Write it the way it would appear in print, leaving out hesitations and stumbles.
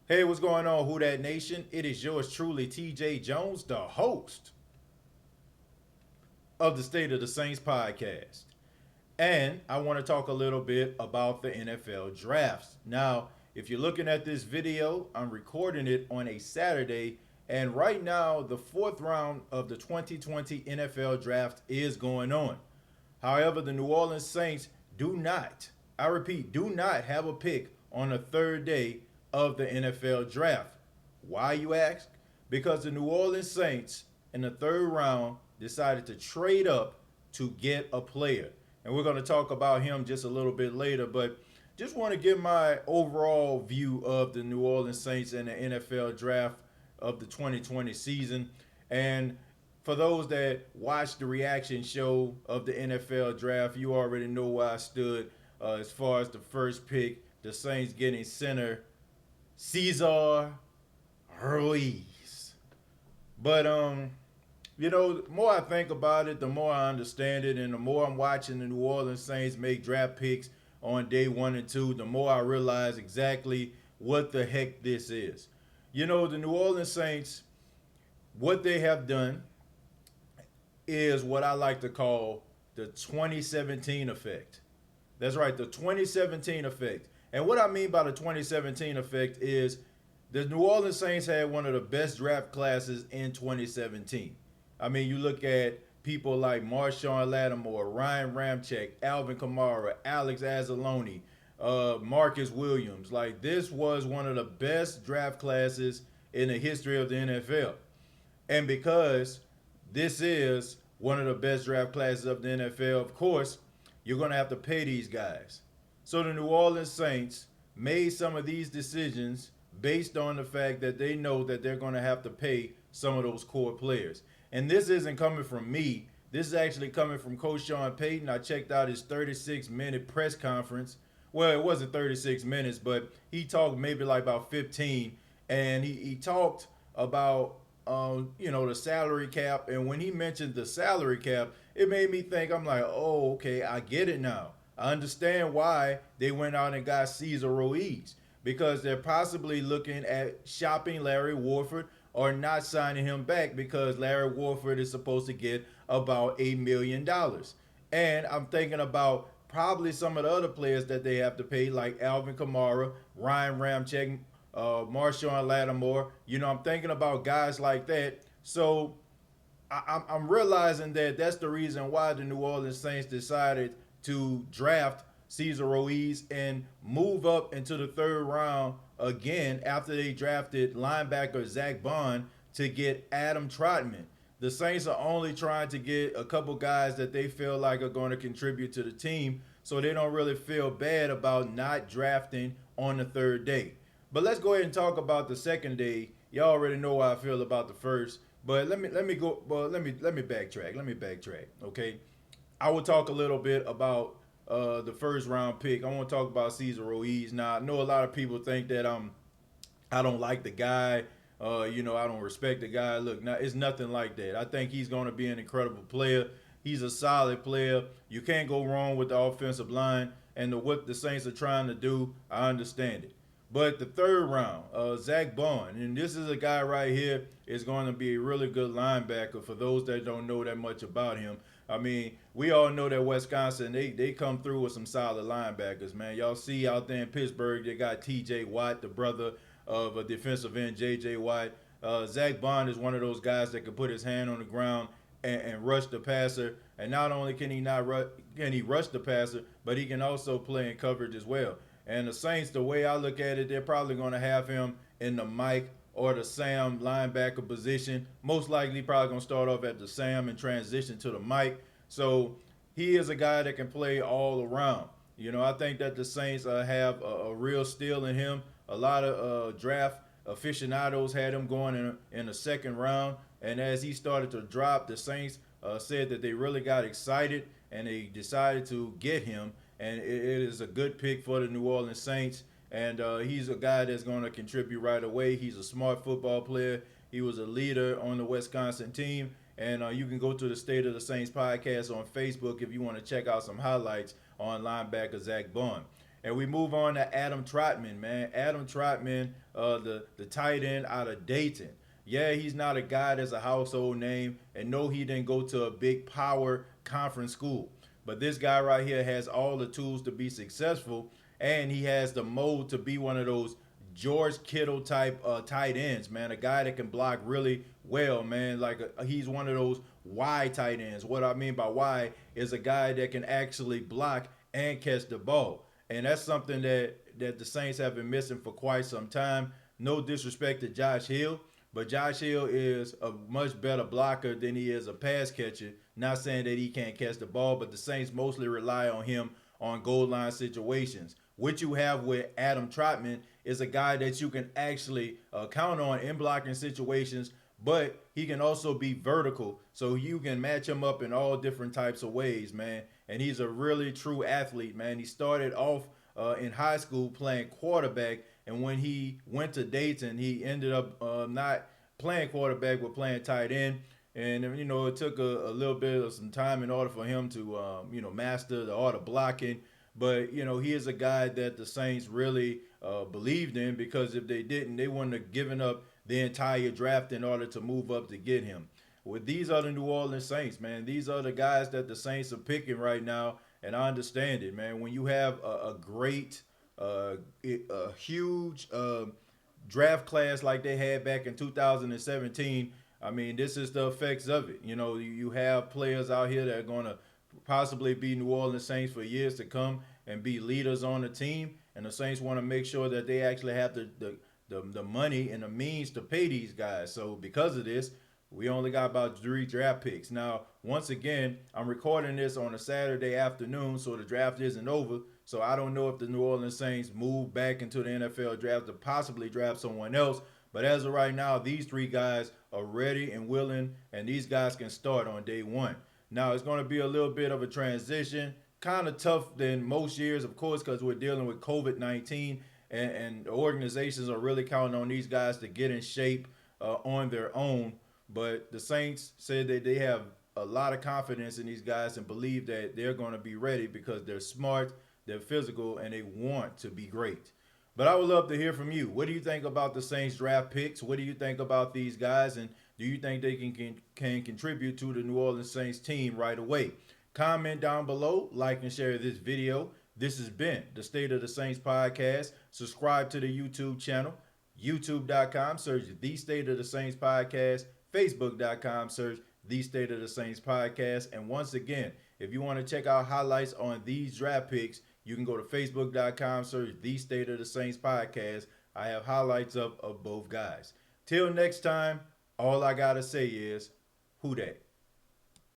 Hey, what's going on, Who Dat Nation? It is yours truly, TJ Jones, the host of the State of the Saints podcast. And I want to talk a little bit about the NFL drafts. Now, if you're looking at this video, I'm recording it on a Saturday. And right now, the fourth round of the 2020 NFL draft is going on. However, the New Orleans Saints do not, I repeat, do not have a pick on the third day of the NFL draft. Why, you ask? Because the New Orleans Saints in the third round decided to trade up to get a player. And we're going to talk about him just a little bit later, but just want to give my overall view of the New Orleans Saints and the NFL draft of the 2020 season. And for those that watched the reaction show of the NFL draft, you already know where I stood as far as the first pick, the Saints getting center Cesar Ruiz. But the more I think about it, the more I understand it, and the more I'm watching the New Orleans Saints make draft picks on day 1 and 2, the more I realize exactly what the heck this is. The New Orleans Saints, what they have done is what I like to call the 2017 effect. That's right, the 2017 effect. And what I mean by the 2017 effect is the New Orleans Saints had one of the best draft classes in 2017. I mean, you look at people like Marshawn Lattimore, Ryan Ramczyk, Alvin Kamara, Alex Anzalone, Marcus Williams. Like, this was one of the best draft classes in the history of the NFL. And because this is one of the best draft classes of the NFL, of course, you're going to have to pay these guys. So the New Orleans Saints made some of these decisions based on the fact that they know that they're going to have to pay some of those core players. And this isn't coming from me. This is actually coming from Coach Sean Payton. I checked out his 36-minute press conference. Well, it wasn't 36 minutes, but he talked maybe like about 15. And he talked about, the salary cap. And when he mentioned the salary cap, it made me think, I'm like, oh, okay, I get it now. I understand why they went out and got Cesar Ruiz, because they're possibly looking at shopping Larry Warford or not signing him back, because Larry Warford is supposed to get about $8 million. And I'm thinking about probably some of the other players that they have to pay, like Alvin Kamara, Ryan Ramczyk, Marshawn Lattimore. I'm thinking about guys like that. So I'm realizing that that's the reason why the New Orleans Saints decided to draft Cesar Ruiz and move up into the third round again after they drafted linebacker Zach Bond to get Adam Trotman. The Saints are only trying to get a couple guys that they feel like are going to contribute to the team, so they don't really feel bad about not drafting on the third day. But let's go ahead and talk about the second day. Y'all already know how I feel about the first, but let me backtrack. Let me backtrack. Okay, I will talk a little bit about the first round pick. I want to talk about Cesar Ruiz. Now, I know a lot of people think that I don't like the guy. I don't respect the guy. Look, now it's nothing like that. I think he's going to be an incredible player. He's a solid player. You can't go wrong with the offensive line, and what the Saints are trying to do, I understand it. But the third round, Zach Bond, and this is a guy right here, is going to be a really good linebacker for those that don't know that much about him. I mean, we all know that Wisconsin, they come through with some solid linebackers, man. Y'all see out there in Pittsburgh, they got T.J. Watt, the brother of a defensive end, J.J. Watt. Zach Bond is one of those guys that can put his hand on the ground and rush the passer. And not only can he rush the passer, but he can also play in coverage as well. And the Saints, the way I look at it, they're probably going to have him in the Mike or the Sam linebacker position. Most likely probably going to start off at the Sam and transition to the Mike. So he is a guy that can play all around. I think that the Saints have a real steal in him. A lot of draft aficionados had him going in the second round. And as he started to drop, the Saints said that they really got excited and they decided to get him. And it is a good pick for the New Orleans Saints. And he's a guy that's going to contribute right away. He's a smart football player. He was a leader on the Wisconsin team. And you can go to the State of the Saints podcast on Facebook if you want to check out some highlights on linebacker Zach Bond. And we move on to Adam Trotman, man. Adam Trotman, the tight end out of Dayton. Yeah, he's not a guy that's a household name, and no, he didn't go to a big power conference school. But this guy right here has all the tools to be successful, and he has the mold to be one of those George Kittle type tight ends, man. A guy that can block really well, man. Like he's one of those wide tight ends. What I mean by wide is a guy that can actually block and catch the ball, and that's something that the Saints have been missing for quite some time. No disrespect to Josh Hill, but Josh Hill is a much better blocker than he is a pass catcher. Not saying that he can't catch the ball, but the Saints mostly rely on him on goal line situations. What you have with Adam Trotman is a guy that you can actually count on in blocking situations, but he can also be vertical, so you can match him up in all different types of ways, man. And he's a really true athlete, man. He started off in high school playing quarterback, and when he went to Dayton, he ended up not playing quarterback but playing tight end. And it took a little bit of some time in order for him to master the art of blocking. But he is a guy that the Saints really believed in, because if they didn't, they wouldn't have given up the entire draft in order to move up to get him. With these are the New Orleans Saints, man. These are the guys that the Saints are picking right now, and I understand it, man. When you have a great, a huge draft class like they had back in 2017, I mean, this is the effects of it. You have players out here that are going to possibly be New Orleans Saints for years to come and be leaders on the team, and the Saints want to make sure that they actually have the money and the means to pay these guys. So because of this, we only got about 3 draft picks. Now, once again, I'm recording this on a Saturday afternoon, so the draft isn't over. So I don't know if the New Orleans Saints move back into the NFL draft to possibly draft someone else. But as of right now, these 3 guys are ready and willing, and these guys can start on day 1. Now, it's going to be a little bit of a transition, kind of tough than most years, of course, because we're dealing with COVID-19, and the organizations are really counting on these guys to get in shape on their own. But the Saints said that they have a lot of confidence in these guys and believe that they're going to be ready because they're smart, they're physical, and they want to be great. But I would love to hear from you. What do you think about the Saints draft picks? What do you think about these guys? And do you think they can contribute to the New Orleans Saints team right away? Comment down below, like and share this video. This has been the State of the Saints podcast. Subscribe to the YouTube channel, youtube.com, search the State of the Saints podcast, facebook.com, search the State of the Saints podcast. And once again, if you want to check out highlights on these draft picks, you can go to facebook.com, search the State of the Saints podcast. I have highlights up of both guys. Till next time, all I got to say is, who dat?